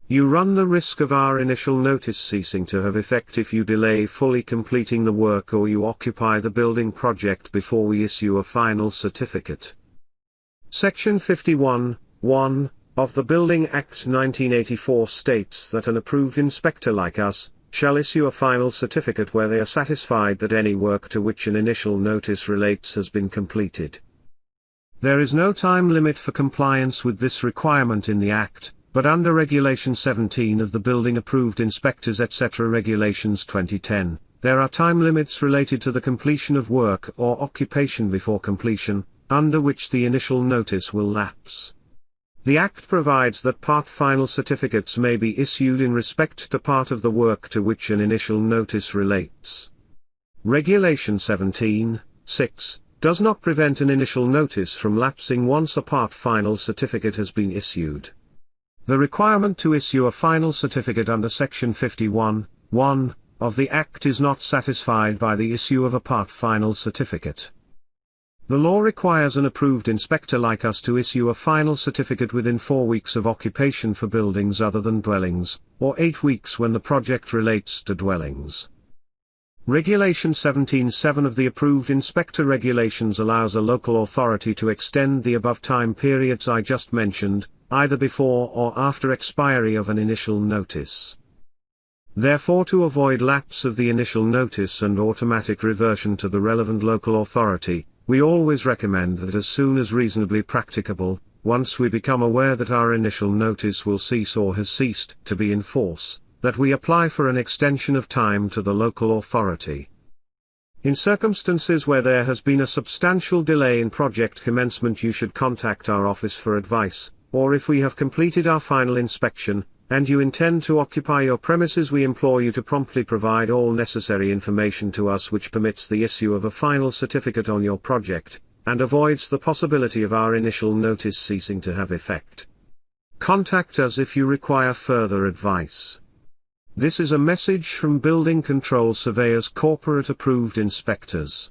You run the risk of our initial notice ceasing to have effect if you delay fully completing the work or you occupy the building project before we issue a final certificate. Section 51(1) of the Building Act 1984 states that an approved inspector like us shall issue a final certificate where they are satisfied that any work to which an initial notice relates has been completed. There is no time limit for compliance with this requirement in the Act, but under Regulation 17 of the Building Approved Inspectors etc. Regulations 2010, there are time limits related to the completion of work or occupation before completion, under which the initial notice will lapse. The Act provides that part final certificates may be issued in respect to part of the work to which an initial notice relates. Regulation 17(6) does not prevent an initial notice from lapsing once a part final certificate has been issued. The requirement to issue a final certificate under Section 51(1) of the Act is not satisfied by the issue of a part final certificate. The law requires an approved inspector like us to issue a final certificate within 4 weeks of occupation for buildings other than dwellings, or 8 weeks when the project relates to dwellings. Regulation 17(7) of the Approved Inspector Regulations allows a local authority to extend the above time periods I just mentioned, either before or after expiry of an initial notice. Therefore, to avoid lapse of the initial notice and automatic reversion to the relevant local authority, we always recommend that as soon as reasonably practicable, once we become aware that our initial notice will cease or has ceased to be in force, that we apply for an extension of time to the local authority. In circumstances where there has been a substantial delay in project commencement, you should contact our office for advice, or if we have completed our final inspection, and you intend to occupy your premises, we implore you to promptly provide all necessary information to us which permits the issue of a final certificate on your project, and avoids the possibility of our initial notice ceasing to have effect. Contact us if you require further advice. This is a message from Building Control Surveyors Corporate Approved Inspectors.